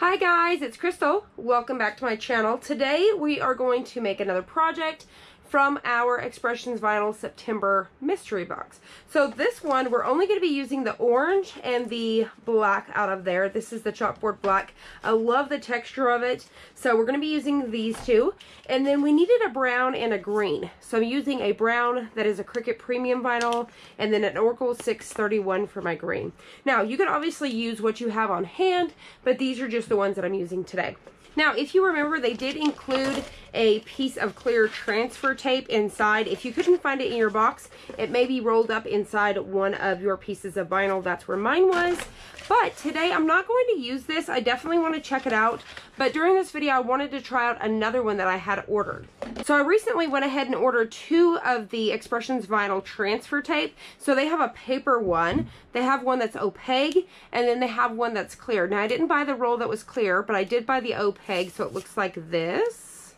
Hi guys, it's Crystal. Welcome back to my channel. Today we are going to make another project from our Expressions Vinyl September mystery box. So this one, we're only going to be using the orange and the black out of there. This is the chalkboard black. I love the texture of it. So we're going to be using these two. And then we needed a brown and a green. So I'm using a brown that is a Cricut Premium Vinyl and then an Oracle 631 for my green. Now you can obviously use what you have on hand, but these are just the ones that I'm using today. Now, if you remember, they did include a piece of clear transfer tape inside. If you couldn't find it in your box, it may be rolled up inside one of your pieces of vinyl. That's where mine was. But today, I'm not going to use this. I definitely want to check it out. But during this video, I wanted to try out another one that I had ordered. So I recently went ahead and ordered two of the Expressions Vinyl transfer tape. So they have a paper one. They have one that's opaque, and then they have one that's clear. Now, I didn't buy the roll that was clear, but I did buy the opaque, so it looks like this.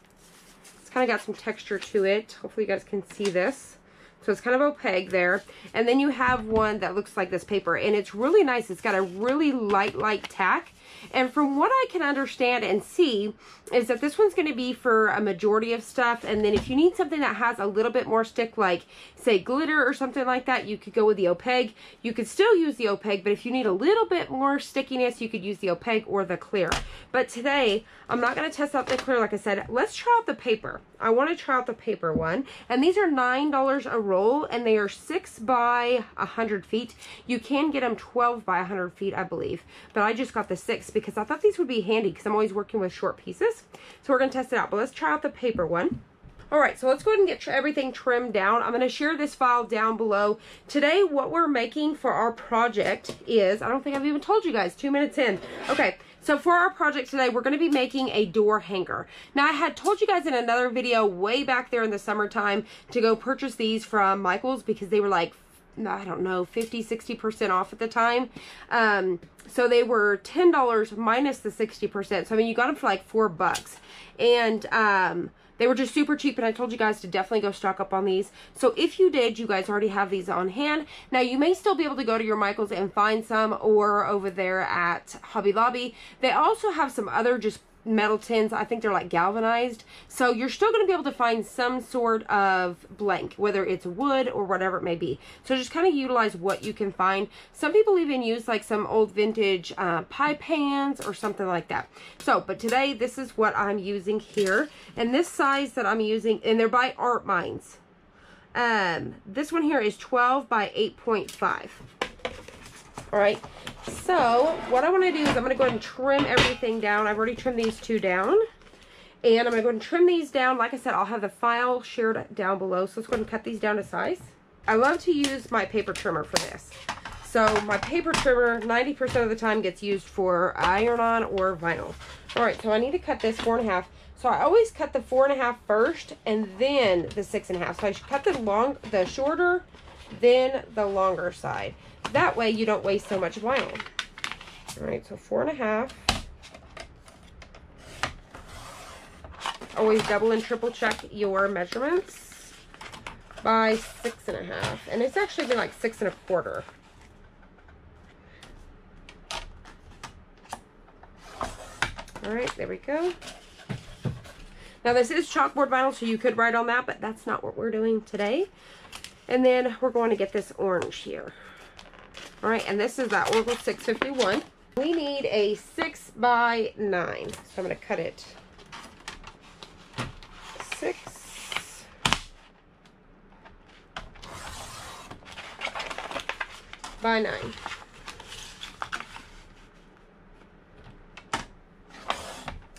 It's kind of got some texture to it. Hopefully you guys can see this. So it's kind of opaque there. And then you have one that looks like this paper, and it's really nice. It's got a really light tack. And from what I can understand and see is that this one's going to be for a majority of stuff. And then if you need something that has a little bit more stick, like say glitter or something like that, you could go with the opaque. You could still use the opaque, but if you need a little bit more stickiness, you could use the opaque or the clear. But today, I'm not going to test out the clear. Like I said, let's try out the paper. I want to try out the paper one. And these are $9 a roll, and they are 6 by 100 feet. You can get them 12 by 100 feet, I believe. But I just got the 6 because I thought these would be handy because I'm always working with short pieces. So we're going to test it out. But let's try out the paper one. Alright, so let's go ahead and get everything trimmed down. I'm going to share this file down below. Today, what we're making for our project is, I don't think I've even told you guys, 2 minutes in. Okay, so for our project today, we're going to be making a door hanger. Now, I had told you guys in another video way back there in the summertime to go purchase these from Michael's because they were like, I don't know, 50-60% off at the time. So they were $10 minus the 60%. So I mean, you got them for like $4. And they were just super cheap, and I told you guys to definitely go stock up on these. So if you did, you guys already have these on hand. Now, you may still be able to go to your Michael's and find some, or over there at Hobby Lobby. They also have some other just metal tins. I think they're like galvanized. So you're still going to be able to find some sort of blank, whether it's wood or whatever it may be. So just kind of utilize what you can find. Some people even use like some old vintage pie pans or something like that. So, but today this is what I'm using here. And this size that I'm using, and they're by Art Minds. This one here is 12 by 8.5. All right, so what I want to do is I'm going to go ahead and trim everything down. I've already trimmed these two down. And I'm going to go ahead and trim these down. Like I said, I'll have the file shared down below. So let's go ahead and cut these down to size. I love to use my paper trimmer for this. So my paper trimmer, 90% of the time, gets used for iron-on or vinyl. All right, so I need to cut this 4.5. So I always cut the 4.5 first and then the 6.5. So I should cut the shorter, then the longer side. That way you don't waste so much vinyl. All right, so 4.5. Always double and triple check your measurements. By 6.5. And it's actually been like 6.25. All right, there we go. Now this is chalkboard vinyl, so you could write on that, but that's not what we're doing today. And then we're going to get this orange here. All right, and this is that Oracle 651. We need a 6 by 9. So I'm going to cut it 6 by 9.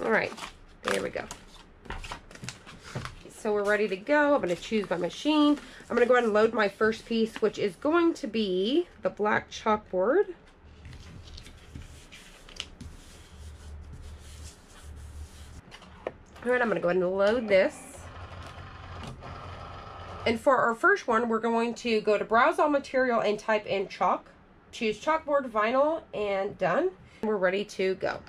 All right, there we go. So we're ready to go. I'm going to choose my machine. I'm going to go ahead and load my first piece, which is going to be the black chalkboard. All right, I'm going to go ahead and load this. And for our first one, we're going to go to Browse All Material and type in chalk. Choose chalkboard vinyl and done. We're ready to go.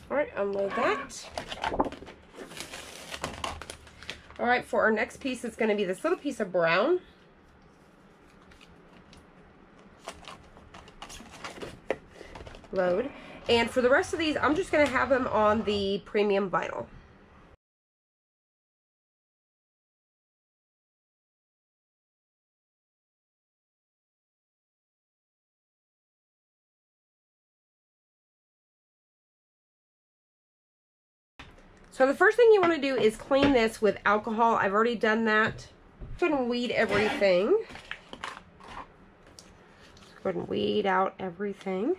All right, unload that. All right, for our next piece, it's going to be this little piece of brown. Load. And for the rest of these, I'm just going to have them on the premium vinyl. So the first thing you want to do is clean this with alcohol. I've already done that. Go ahead and weed everything. Go ahead and weed out everything.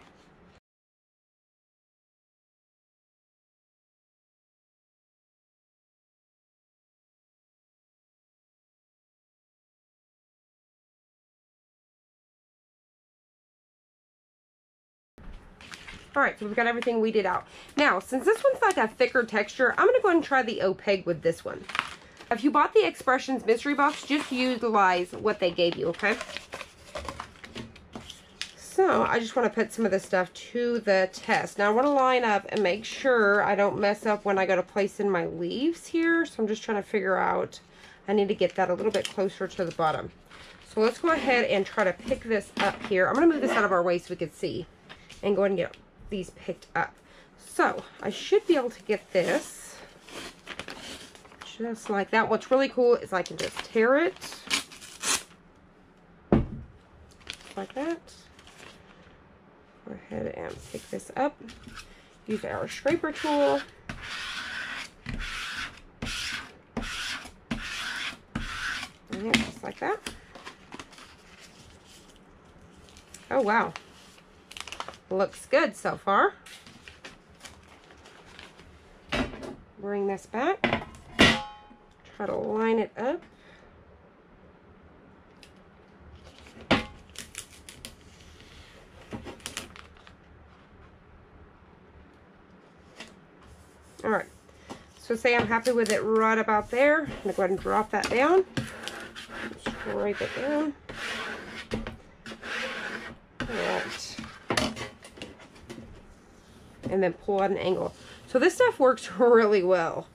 Alright, so we've got everything weeded out. Now, since this one's like a thicker texture, I'm going to go ahead and try the Opaque with this one. If you bought the Expressions mystery box, just utilize what they gave you, okay? So, I just want to put some of this stuff to the test. Now, I want to line up and make sure I don't mess up when I go to place in my leaves here. So, I'm just trying to figure out, I need to get that a little bit closer to the bottom. So, let's go ahead and try to pick this up here. I'm going to move this out of our way so we can see. And go ahead and get these picked up. So I should be able to get this just like that. What's really cool is I can just tear it like that. Go ahead and pick this up. Use our scraper tool. And just like that. Oh wow. Looks good so far. Bring this back. Try to line it up. Alright. So say I'm happy with it right about there. I'm going to go ahead and drop that down. Scrape it down. Alright. And then pull at an angle. So this stuff works really well.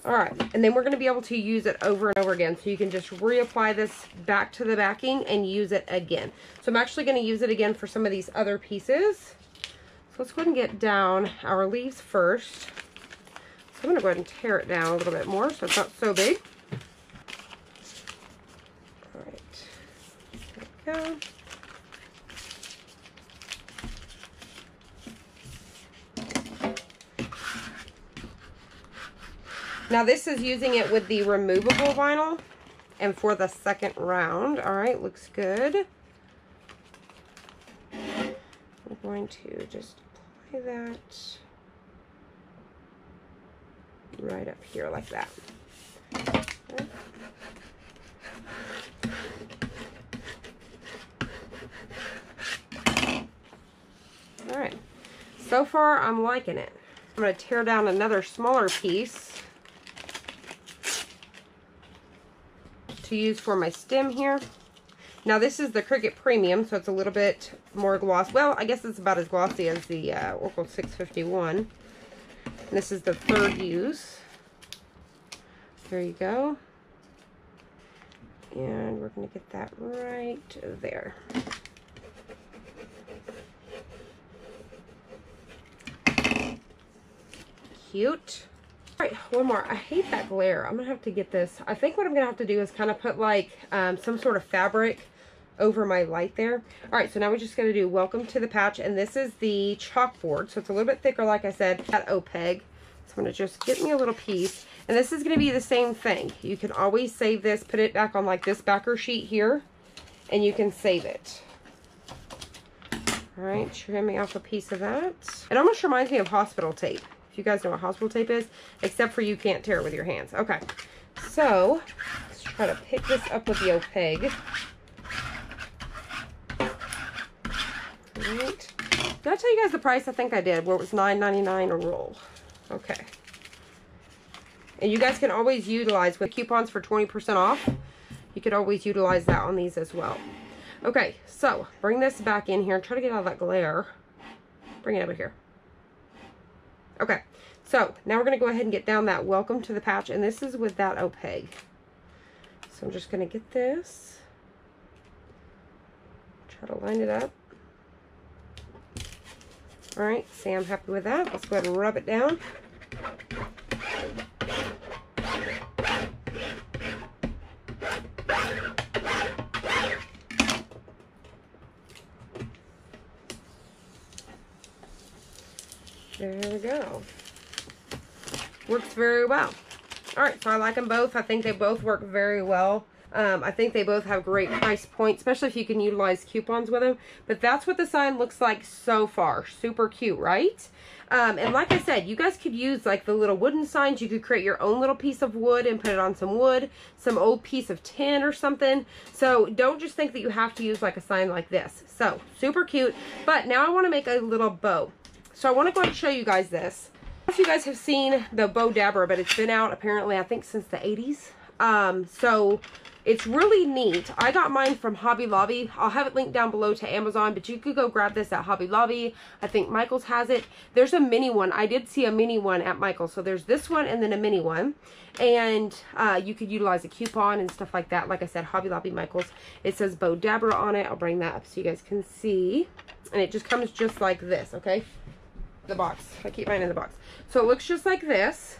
Alright, and then we're going to be able to use it over and over again. So you can just reapply this back to the backing and use it again. So I'm actually going to use it again for some of these other pieces. So let's go ahead and get down our leaves first. So I'm going to go ahead and tear it down a little bit more so it's not so big. Alright, there we go. Now this is using it with the removable vinyl and for the second round. All right, looks good. I'm going to just apply that right up here like that. Okay. All right, so far I'm liking it. I'm going to tear down another smaller piece to use for my stem here. Now this is the Cricut Premium, so it's a little bit more gloss. Well, I guess it's about as glossy as the Oracle 651. And this is the third use. There you go. And we're going to get that right there. Cute. Alright, one more. I hate that glare. I'm going to have to get this. I think what I'm going to have to do is kind of put like some sort of fabric over my light there. Alright, so now we're just going to do Welcome to the Patch. And this is the chalkboard. So it's a little bit thicker, like I said, that Opaque. So I'm going to just get me a little piece. And this is going to be the same thing. You can always save this, put it back on like this backer sheet here. And you can save it. Alright, trimming off a piece of that. It almost reminds me of hospital tape. You guys know what hospital tape is, except for you can't tear it with your hands. Okay, so let's try to pick this up with the Opaque. Right. Did I tell you guys the price? I think I did, where it was $9.99 a roll. Okay. And you guys can always utilize with coupons for 20% off. You could always utilize that on these as well. Okay, so bring this back in here and try to get out of that glare. Bring it over here. Okay, So now we're going to go ahead and get down that welcome to the patch, and this is with that opaque. So I'm just going to get this, try to line it up. All right, see, I'm happy with that. Let's go ahead and rub it down. There we go. Works very well. All right, so I like them both. I think they both work very well. I think they both have great price points, especially if you can utilize coupons with them. But that's what the sign looks like so far. Super cute, right? And like I said, you guys could use like the little wooden signs. You could create your own little piece of wood and put it on some wood, some old piece of tin or something. So don't just think that you have to use like a sign like this. So super cute. But now I want to make a little bow. So I want to go ahead and show you guys this. I don't know if you guys have seen the Bow Dabra, but it's been out apparently, I think, since the 80s. So it's really neat. I got mine from Hobby Lobby. I'll have it linked down below to Amazon, but you could go grab this at Hobby Lobby. I think Michael's has it. There's a mini one. I did see a mini one at Michael's. So there's this one and then a mini one. And you could utilize a coupon and stuff like that. Like I said, Hobby Lobby, Michael's. It says Bow Dabra on it. I'll bring that up so you guys can see. And it just comes just like this, okay? The box. I keep mine in the box. So it looks just like this.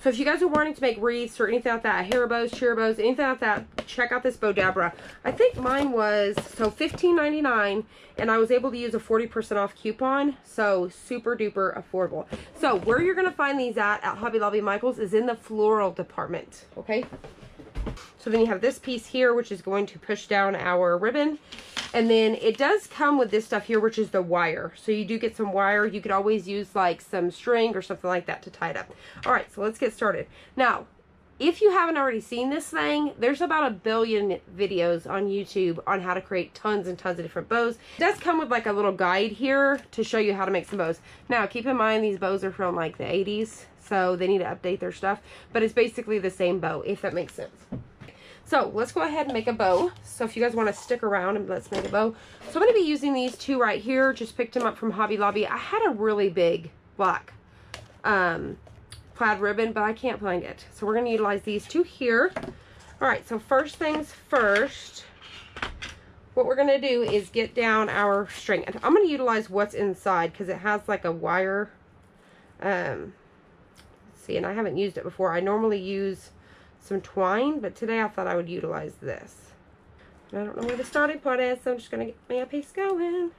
So if you guys are wanting to make wreaths or anything like that, hair bows, cheer bows, anything like that, check out this Bow Dabra. I think mine was, so $15.99, and I was able to use a 40% off coupon, so super duper affordable. So where you're going to find these at Hobby Lobby, Michael's, is in the floral department, okay? So then you have this piece here, which is going to push down our ribbon. And then it does come with this stuff here, which is the wire. So you do get some wire. You could always use like some string or something like that to tie it up. All right, so let's get started. Now, if you haven't already seen this thing, there's about 1 billion videos on YouTube on how to create tons and tons of different bows. It does come with like a little guide here to show you how to make some bows. Now, keep in mind these bows are from like the 80s, so they need to update their stuff. But it's basically the same bow, if that makes sense. So let's go ahead and make a bow. So if you guys want to stick around and let's make a bow. So I'm going to be using these two right here. Just picked them up from Hobby Lobby. I had a really big black plaid ribbon, but I can't find it. So we're going to utilize these two here. All right, so first things first, what we're going to do is get down our string. And I'm going to utilize what's inside because it has like a wire. Let's see, and I haven't used it before. I normally use some twine, but today I thought I would utilize this. And I don't know where the starting point is, so I'm just going to get my piece going.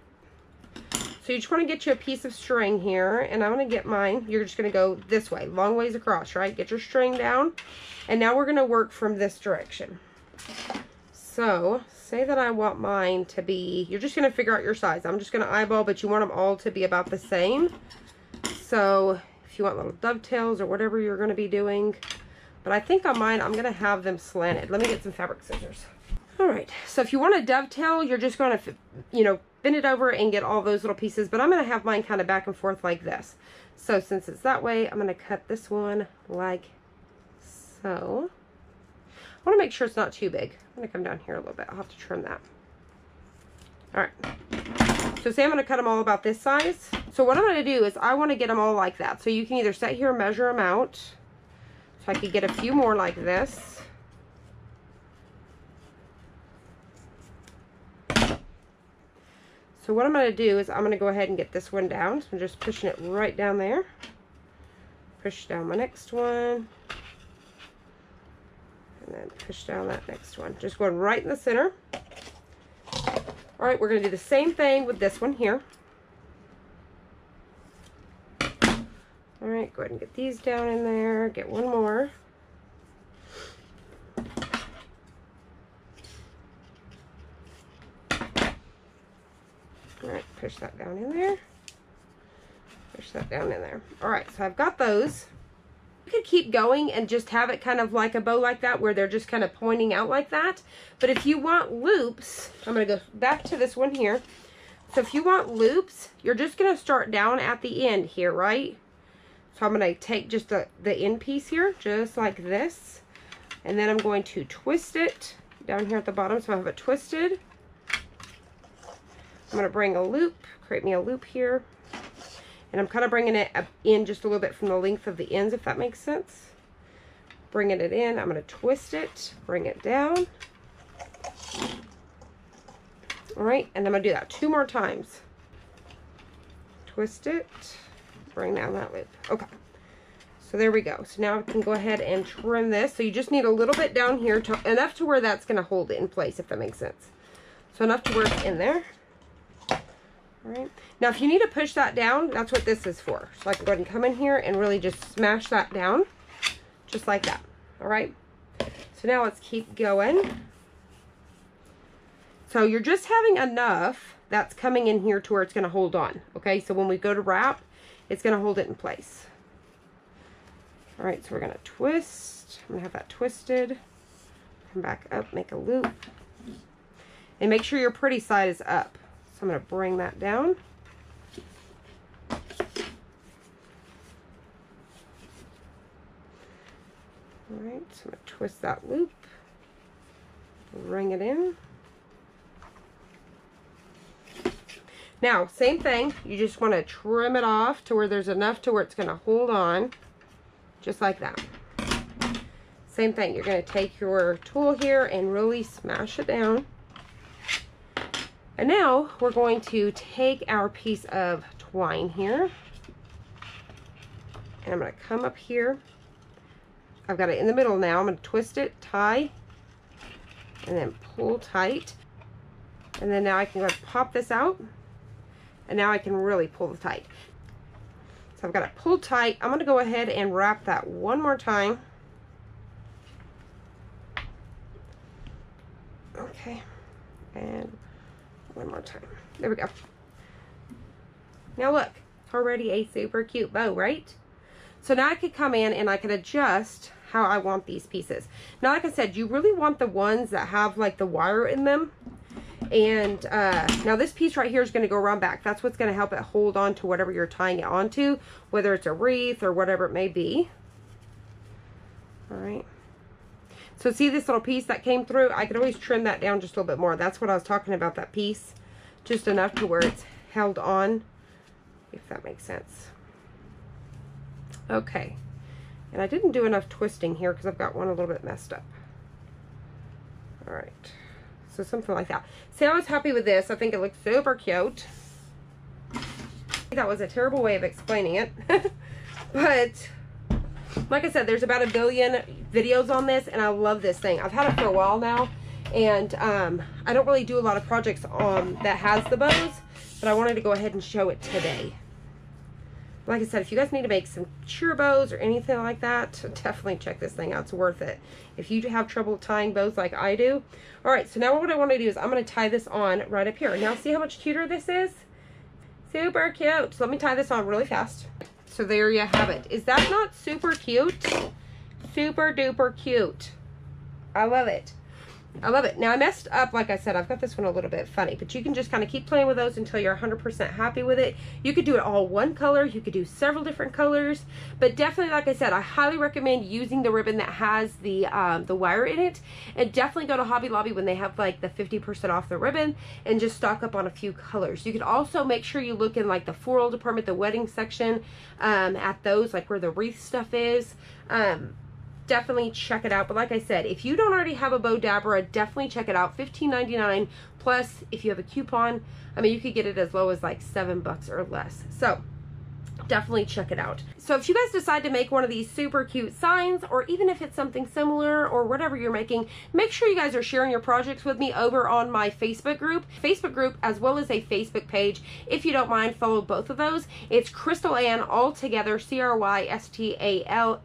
So you just want to get you a piece of string here, and I'm going to get mine. You're just going to go this way, long ways across, right? Get your string down, and now we're going to work from this direction. So say that I want mine to be, you're just going to figure out your size. I'm just going to eyeball, but you want them all to be about the same. So if you want little dovetails or whatever you're going to be doing. But I think on mine, I'm going to have them slanted. Let me get some fabric scissors. All right. So if you want a dovetail, you're just going to, you know, bend it over and get all those little pieces. But I'm going to have mine kind of back and forth like this. So since it's that way, I'm going to cut this one like so. I want to make sure it's not too big. I'm going to come down here a little bit. I'll have to trim that. All right. So say I'm going to cut them all about this size. So what I'm going to do is I want to get them all like that. So you can either sit here and measure them out. So I could get a few more like this. So what I'm going to do is I'm going to go ahead and get this one down. So I'm just pushing it right down there. Push down my next one. And then push down that next one. Just going right in the center. All right, we're going to do the same thing with this one here. All right, go ahead and get these down in there. Get one more. All right, push that down in there. Push that down in there. All right, so I've got those. You could keep going and just have it kind of like a bow like that where they're just kind of pointing out like that. But if you want loops, I'm going to go back to this one here. So if you want loops, you're just going to start down at the end here, right? So I'm going to take just the end piece here, just like this. And then I'm going to twist it down here at the bottom so I have it twisted. I'm going to bring a loop, create me a loop here. And I'm kind of bringing it in just a little bit from the length of the ends, if that makes sense. Bringing it in, I'm going to twist it, bring it down. All right, and I'm going to do that 2 more times. Twist it, bring down that loop. Okay, so there we go. So now I can go ahead and trim this. So you just need a little bit down here, enough to where that's going to hold it in place, if that makes sense. So enough to where it's in there. All right, now if you need to push that down, that's what this is for. So I can go ahead and come in here and really just smash that down, just like that. All right, so now let's keep going. So you're just having enough that's coming in here to where it's going to hold on. Okay, so when we go to wrap, it's going to hold it in place. All right, so we're going to twist. I'm going to have that twisted. Come back up, make a loop. And make sure your pretty side is up. So I'm going to bring that down. All right, so I'm going to twist that loop. Bring it in. Now, same thing. You just want to trim it off to where there's enough to where it's going to hold on. Just like that. Same thing. You're going to take your tool here and really smash it down. And now we're going to take our piece of twine here. And I'm going to come up here. I've got it in the middle now. I'm going to twist it, tie, and then pull tight. And then now I can go ahead and pop this out. And now I can really pull it tight. So I've got it pulled tight. I'm going to go ahead and wrap that one more time. Okay. And one more time. There we go. Now look, already a super cute bow, right? So now I could come in and I could adjust how I want these pieces. Now, like I said, you really want the ones that have like the wire in them. And now this piece right here is going to go around back. That's what's going to help it hold on to whatever you're tying it onto, whether it's a wreath or whatever it may be. All right. So see this little piece that came through? I could always trim that down just a little bit more. That's what I was talking about, that piece. Just enough to where it's held on, if that makes sense. Okay. And I didn't do enough twisting here because I've got one a little bit messed up. All right. So something like that. See, I was happy with this. I think it looks super cute. That was a terrible way of explaining it. But like I said, there's about 1 billion videos on this, and I love this thing. I've had it for a while now, and I don't really do a lot of projects that has the bows, but I wanted to go ahead and show it today. Like I said, if you guys need to make some sheer bows or anything like that, definitely check this thing out. It's worth it. If you have trouble tying bows like I do. All right, so now what I want to do is I'm going to tie this on right up here. Now see how much cuter this is? Super cute. So let me tie this on really fast. So there you have it. Is that not super cute? Super duper cute. I love it. I love it. Now I messed up, like I said, I've got this one a little bit funny, but you can just kind of keep playing with those until you're 100% happy with it. You could do it all one color. You could do several different colors, but definitely, like I said, I highly recommend using the ribbon that has the wire in it, and definitely go to Hobby Lobby when they have like the 50% off the ribbon and just stock up on a few colors. You could also make sure you look in like the floral department, the wedding section, at those, like where the wreath stuff is. Definitely check it out. But like I said, if you don't already have a Bow Dabra, definitely check it out. $15.99 plus if you have a coupon. I mean, you could get it as low as like $7 or less. So definitely check it out. So if you guys decide to make one of these super cute signs, or even if it's something similar or whatever you're making, make sure you guys are sharing your projects with me over on my Facebook group as well as a Facebook page. If you don't mind, follow both of those. It's Crystal Ann, all together, CRYSTALANN.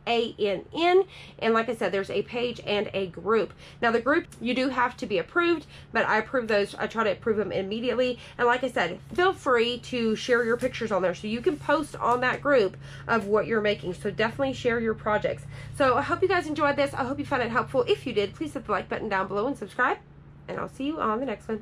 And like I said, there's a page and a group. Now the group, you do have to be approved, but I approve those. I try to approve them immediately. And like I said, feel free to share your pictures on there so you can post on that group of what you're making. So definitely share your projects. So I hope you guys enjoyed this. I hope you found it helpful. If you did, please hit the like button down below and subscribe, and I'll see you on the next one.